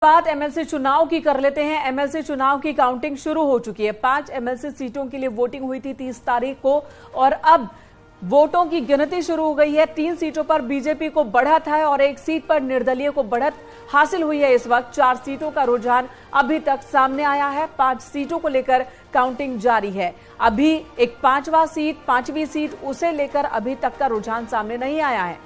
बात एमएलसी चुनाव की कर लेते हैं। एमएलसी चुनाव की काउंटिंग शुरू हो चुकी है। 5 एमएलसी सीटों के लिए वोटिंग हुई थी 30 तारीख को और अब वोटों की गिनती शुरू हो गई है। 3 सीटों पर बीजेपी को बढ़त है और 1 सीट पर निर्दलीय को बढ़त हासिल हुई है। इस वक्त 4 सीटों का रुझान अभी तक सामने आया है। 5 सीटों को लेकर काउंटिंग जारी है। अभी एक 5वीं सीट उसे लेकर अभी तक का रुझान सामने नहीं आया है।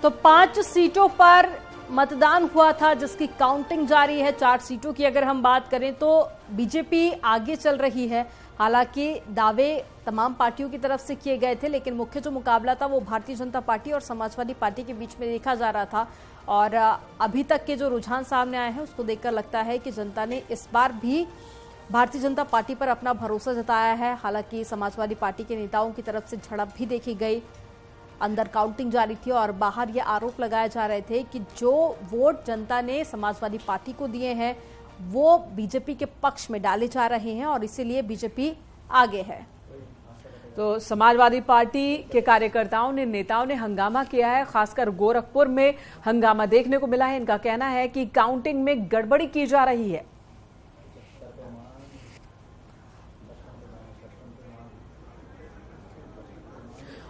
तो 5 सीटों पर मतदान हुआ था जिसकी काउंटिंग जारी है। 4 सीटों की अगर हम बात करें तो बीजेपी आगे चल रही है। हालांकि दावे तमाम पार्टियों की तरफ से किए गए थे, लेकिन मुख्य जो मुकाबला था वो भारतीय जनता पार्टी और समाजवादी पार्टी के बीच में देखा जा रहा था। और अभी तक के जो रुझान सामने आए हैं उसको देखकर लगता है कि जनता ने इस बार भी भारतीय जनता पार्टी पर अपना भरोसा जताया है। हालांकि समाजवादी पार्टी के नेताओं की तरफ से झड़प भी देखी गई। अंदर काउंटिंग जारी थी और बाहर ये आरोप लगाए जा रहे थे कि जो वोट जनता ने समाजवादी पार्टी को दिए हैं वो बीजेपी के पक्ष में डाले जा रहे हैं और इसीलिए बीजेपी आगे है। तो समाजवादी पार्टी के कार्यकर्ताओं ने, नेताओं ने हंगामा किया है। खासकर गोरखपुर में हंगामा देखने को मिला है। इनका कहना है कि काउंटिंग में गड़बड़ी की जा रही है।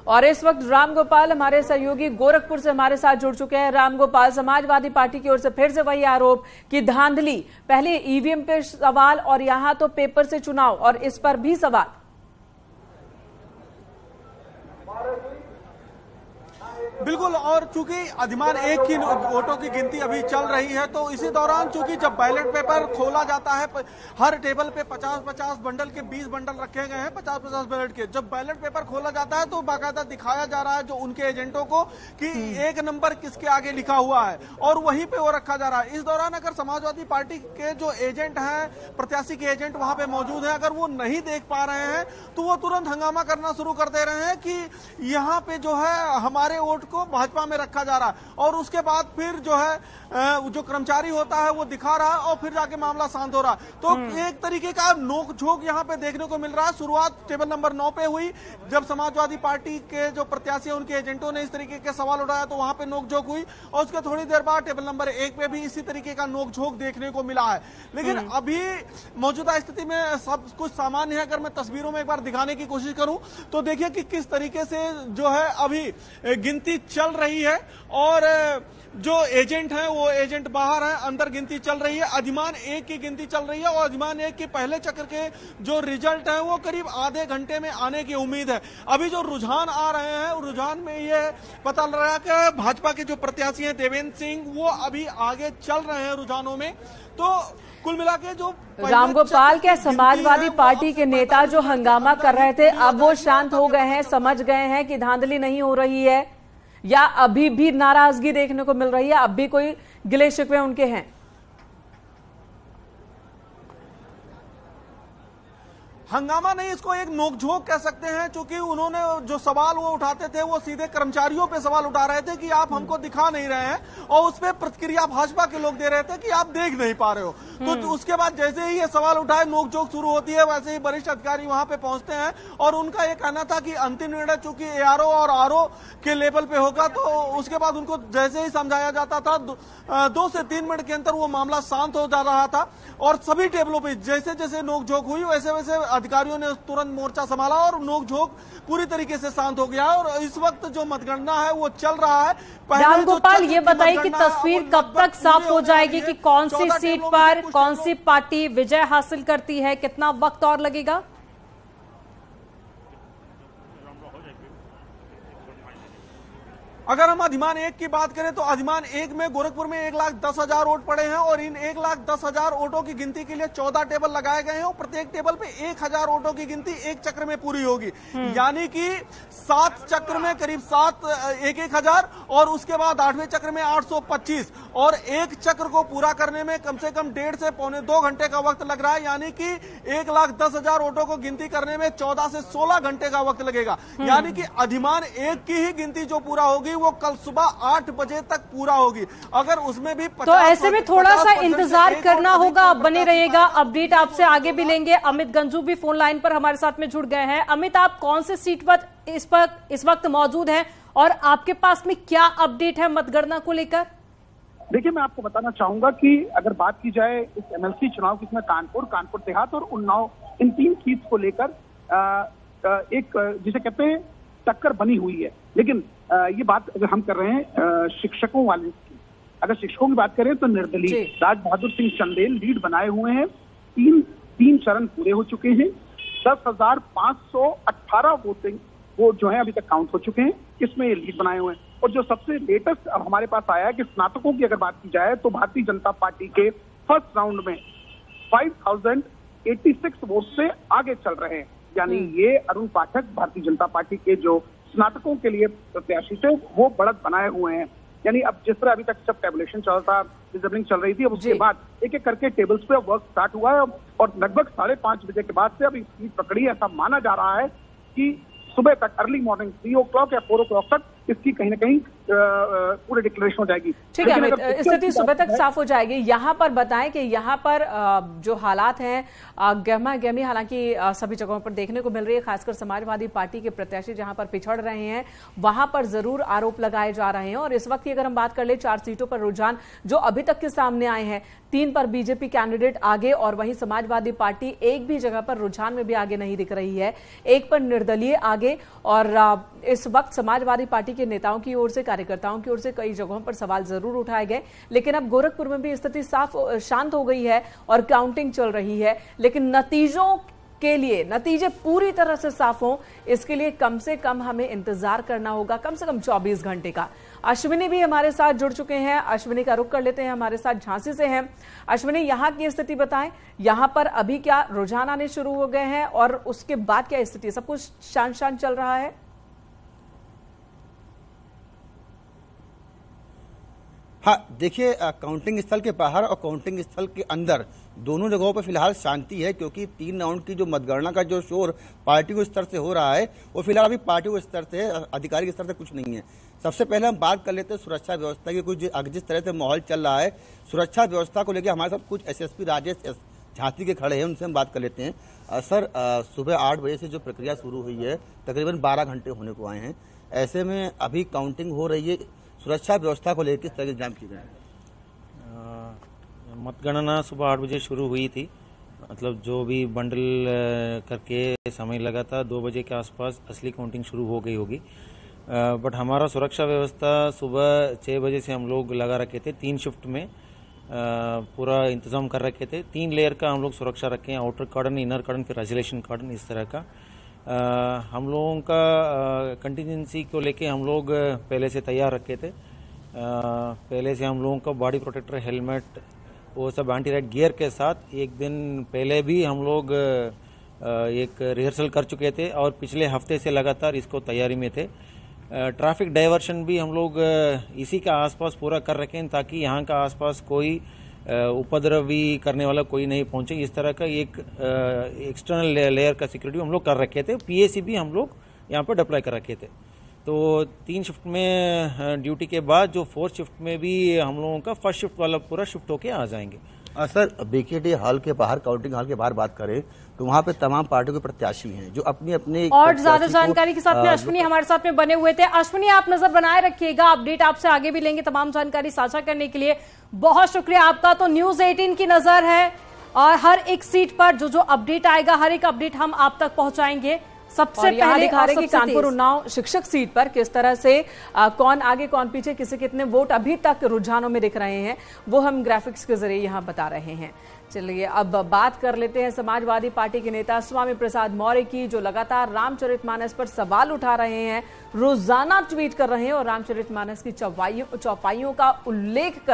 और इस वक्त रामगोपाल हमारे सहयोगी गोरखपुर से हमारे साथ जुड़ चुके हैं। रामगोपाल, समाजवादी पार्टी की ओर से फिर से वही आरोप कि धांधली, पहले ईवीएम पे सवाल और यहां तो पेपर से चुनाव और इस पर भी सवाल। बिल्कुल, और चूंकि अधिमान 1 की वोटों की गिनती अभी चल रही है तो इसी दौरान चूंकि जब बैलेट पेपर खोला जाता है, हर टेबल पे 50-50 बंडल के 20 बंडल रखे गए हैं 50-50 बैलेट के। जब बैलेट पेपर खोला जाता है तो बाकायदा दिखाया जा रहा है जो उनके एजेंटों को कि 1 नंबर किसके आगे लिखा हुआ है और वहीं पे वो रखा जा रहा है। इस दौरान अगर समाजवादी पार्टी के जो एजेंट हैं, प्रत्याशी के एजेंट वहां पे मौजूद हैं, अगर वो नहीं देख पा रहे हैं तो वो तुरंत हंगामा करना शुरू कर दे रहे हैं कि यहाँ पे जो है हमारे वोट को भाजपा में रखा जा रहा है। और उसके बाद फिर जो है जो कर्मचारी होता है वो दिखा रहा है और फिर जाके मामला शांत हो रहा है। तो एक तरीके का नोक-झोंक यहाँ पे देखने को मिल रहा है। शुरुआत टेबल नंबर 9 पे हुई जब समाजवादी पार्टी के जो प्रत्याशी उनके एजेंटों ने इस तरीके के सवाल उठाया तो वहां पे नोक-झोंक हुई और उसके थोड़ी देर बाद टेबल नंबर 1 पे भी इसी तरीके का नोक-झोंक देखने को मिला है। लेकिन अभी मौजूदा स्थिति में सब कुछ सामान्य है। अगर मैं तस्वीरों में एक बार दिखाने की कोशिश करूं तो देखिए कि किस तरीके से जो है अभी गिनती चल रही है और जो एजेंट हैं वो एजेंट बाहर हैं, अंदर गिनती चल रही है। अधिमान 1 की गिनती चल रही है और अधिमान 1 के पहले चक्र के जो रिजल्ट है वो करीब आधे घंटे में आने की उम्मीद है। अभी जो रुझान आ रहे हैं रुझान में ये पता लग रहा है कि भाजपा के जो प्रत्याशी हैं देवेंद्र सिंह वो अभी आगे चल रहे हैं रुझानों में। तो कुल मिला के जो रामगोपाल के समाजवादी पार्टी के नेता जो हंगामा कर रहे थे अब वो शांत हो गए हैं, समझ गए हैं कि धांधली नहीं हो रही है या अभी भी नाराजगी देखने को मिल रही है, अब भी कोई गिले शिकवे उनके हैं? हंगामा नहीं, इसको एक नोकझोंक कह सकते हैं, क्योंकि उन्होंने जो सवाल वो उठाते थे वो सीधे कर्मचारियों पे सवाल उठा रहे थे कि आप हमको दिखा नहीं रहे हैं और उस पर प्रतिक्रिया भाजपा के लोग दे रहे थे कि आप देख नहीं पा रहे हो। तो उसके बाद जैसे ही ये सवाल उठाए नोकझोंक शुरू होती है, वैसे ही वरिष्ठ अधिकारी वहां पे पहुंचते हैं और उनका ये कहना था कि अंतिम निर्णय चूंकि एआरओ और आरओ के लेवल पे होगा तो उसके बाद उनको जैसे ही समझाया जाता था 2 से 3 मिनट के अंदर वो मामला शांत हो जा रहा था। और सभी टेबलों पे जैसे जैसे नोकझोंक हुई वैसे वैसे अधिकारियों ने तुरंत मोर्चा संभाला और नोकझोंक पूरी तरीके से शांत हो गया और इस वक्त जो मतगणना है वो चल रहा है। रामगोपाल, ये बताइए कि तस्वीर कब तक साफ हो जाएगी कि कौन सी सीट पर कौन सी पार्टी विजय हासिल करती है? कितना वक्त और लगेगा? अगर हम अधिमान 1 की बात करें तो अधिमान 1 में गोरखपुर में 1,10,000 वोट पड़े हैं और इन 1,10,000 वोटों की गिनती के लिए 14 टेबल लगाए गए हैं और प्रत्येक टेबल पे 1,000 वोटों की गिनती 1 चक्र में पूरी होगी। यानी कि 7 चक्र में करीब 1,000 और उसके बाद 8वें चक्र में 825 और 1 चक्र को पूरा करने में कम से कम 1.5 से पौने 2 घंटे का वक्त लग रहा है। यानी कि 1,10,000 वोटों को गिनती करने में 14 से 16 घंटे का वक्त लगेगा। यानी कि अधिमान 1 की ही गिनती जो पूरा होगी वो कल सुबह 8 बजे तक पूरा होगी। अगर उसमें भी तो ऐसे में थोड़ा सा इंतजार करना होगा। आप बने रहिएगा, अपडेट आपसे आगे भी लेंगे। अमित गंजू भी फोन लाइन पर हमारे साथ में जुड़ गए हैं। अमित, आप कौन से सीट पर इस वक्त मौजूद हैं और आपके पास में क्या अपडेट है मतगणना को लेकर? देखिए, मैं आपको बताना चाहूंगा कि अगर बात की जाए इस एमएलसी चुनाव की, इसमें कानपुर देहात और उन्नाव, इन 3 सीट को लेकर एक जिसे कहते हैं टक्कर बनी हुई है। लेकिन ये बात अगर हम कर रहे हैं शिक्षकों वाले की, अगर शिक्षकों की बात करें तो निर्दलीय राज बहादुर सिंह चंदेल लीड बनाए हुए हैं। तीन चरण पूरे हो चुके हैं। 10,518 वोट जो है अभी तक काउंट हो चुके हैं, इसमें ये लीड बनाए हुए हैं। और जो सबसे लेटेस्ट अब हमारे पास आया है कि स्नातकों की अगर बात की जाए तो भारतीय जनता पार्टी के फर्स्ट राउंड में 5086 वोट से आगे चल रहे हैं। यानी ये अरुण पाठक भारतीय जनता पार्टी के जो स्नातकों के लिए प्रत्याशी थे वो बढ़त बनाए हुए हैं। यानी अब जिस तरह अभी तक सब टेबुलेशन चल रहा था, रिजर्विंग चल रही थी, अब उसके बाद एक एक करके टेबल्स पे वर्क स्टार्ट हुआ है और लगभग 5:30 बजे के बाद से अभी सीट पकड़ी। ऐसा माना जा रहा है कि सुबह तक, अर्ली मॉर्निंग 3 o'clock या 4 o'clock तक इसकी कहीं ना कहीं पूरी डिक्लेरेशन हो जाएगी। ठीक है अमित, स्थिति सुबह तक साफ हो जाएगी। यहाँ पर बताएं कि यहाँ पर जो हालात हैं गहमा गहमी हालांकि सभी जगहों पर देखने को मिल रही है, खासकर समाजवादी पार्टी के प्रत्याशी जहां पर पिछड़ रहे हैं वहां पर जरूर आरोप लगाए जा रहे हैं। और इस वक्त की अगर हम बात कर ले 4 सीटों पर रुझान जो अभी तक के सामने आए हैं, 3 पर बीजेपी कैंडिडेट आगे और वहीं समाजवादी पार्टी एक भी जगह पर रुझान में भी आगे नहीं दिख रही है, 1 पर निर्दलीय आगे। और इस वक्त समाजवादी पार्टी के नेताओं की ओर से, कार्यकर्ताओं की ओर से कई जगहों पर सवाल जरूर उठाए गए, लेकिन अब गोरखपुर में भी स्थिति साफ शांत हो गई है और काउंटिंग चल रही है। लेकिन नतीजों के लिए, नतीजे पूरी तरह से साफ हों इसके लिए कम से कम हमें इंतजार करना होगा, कम से कम 24 घंटे का। अश्विनी भी हमारे साथ जुड़ चुके हैं, अश्विनी का रुख कर लेते हैं, हमारे साथ झांसी से हैं। अश्विनी, यहाँ की स्थिति बताएं, यहाँ पर अभी क्या रुझान आने शुरू हो गए हैं और उसके बाद क्या स्थिति, सब कुछ शांत चल रहा है? हाँ, देखिए, काउंटिंग स्थल के बाहर और काउंटिंग स्थल के अंदर दोनों जगहों पर फिलहाल शांति है, क्योंकि 3 राउंड की जो मतगणना का जो शोर पार्टी के स्तर से हो रहा है वो फिलहाल अभी पार्टी के स्तर से, आधिकारिक स्तर से कुछ नहीं है। सबसे पहले हम बात कर लेते हैं सुरक्षा व्यवस्था की। कुछ जिस तरह से माहौल चल रहा है, सुरक्षा व्यवस्था को लेकर हमारे साथ कुछ एसएसपी राजेश झांसी के खड़े हैं, उनसे हम बात कर लेते हैं। सर, सुबह 8 बजे से जो प्रक्रिया शुरू हुई है, तकरीबन 12 घंटे होने को आए हैं, ऐसे में अभी काउंटिंग हो रही है, सुरक्षा व्यवस्था को लेकर किस तरह के इंतजाम किए गए हैं? मतगणना सुबह 8 बजे शुरू हुई थी, मतलब जो भी बंडल करके समय लगा था, 2 बजे के आसपास असली काउंटिंग शुरू हो गई होगी। बट हमारा सुरक्षा व्यवस्था सुबह 6 बजे से हम लोग लगा रखे थे, 3 शिफ्ट में पूरा इंतजाम कर रखे थे। 3 लेयर का हम लोग सुरक्षा रखे हैं, आउटर कार्डन, इनर कार्डन, फिर आइसोलेशन कार्डन, इस तरह का। हम लोगों का कंटिजेंसी को लेके हम लोग पहले से तैयार रखे थे। पहले से हम लोगों का बॉडी प्रोटेक्टर, हेलमेट, वो सब एंटी राइड गियर के साथ एक दिन पहले भी हम लोग एक रिहर्सल कर चुके थे और पिछले हफ्ते से लगातार इसको तैयारी में थे। ट्रैफिक डाइवर्शन भी हम लोग इसी के आसपास पूरा कर रखे हैं, ताकि यहाँ का आसपास कोई उपद्रव भी करने वाला कोई नहीं पहुंचे। इस तरह का एक एक्सटर्नल लेयर का सिक्योरिटी हम लोग कर रखे थे। पीएसी भी हम लोग यहाँ पर डिप्लॉय कर रखे थे। तो 3 शिफ्ट में ड्यूटी के बाद जो 4th शिफ्ट में भी हम लोगों का फर्स्ट शिफ्ट वाला पूरा शिफ्ट होके आ जाएंगे। सर, बीकेडी हॉल के बाहर, काउंटिंग हॉल के बाहर बात करें तो वहाँ पे तमाम पार्टियों के प्रत्याशी हैं जो अपनी अपनी और ज्यादा जानकारी के साथ में अश्विनी हमारे साथ में बने हुए थे। अश्विनी, आप नजर बनाए रखिएगा, अपडेट आपसे आगे भी लेंगे तमाम जानकारी साझा करने के लिए। बहुत शुक्रिया आपका। तो न्यूज 18 की नजर है और हर एक सीट पर जो जो अपडेट आएगा, हर एक अपडेट हम आप तक पहुंचाएंगे। सबसे पहले दिखा रहे कि कानपुर उन्नाव शिक्षक सीट पर किस तरह से कौन आगे कौन पीछे, किसे कितने वोट अभी तक रुझानों में दिख रहे हैं, वो हम ग्राफिक्स के जरिए यहां बता रहे हैं। चलिए अब बात कर लेते हैं समाजवादी पार्टी के नेता स्वामी प्रसाद मौर्य की, जो लगातार रामचरितमानस पर सवाल उठा रहे हैं, रोजाना ट्वीट कर रहे हैं और रामचरितमानस की चौपाइयों का उल्लेख कर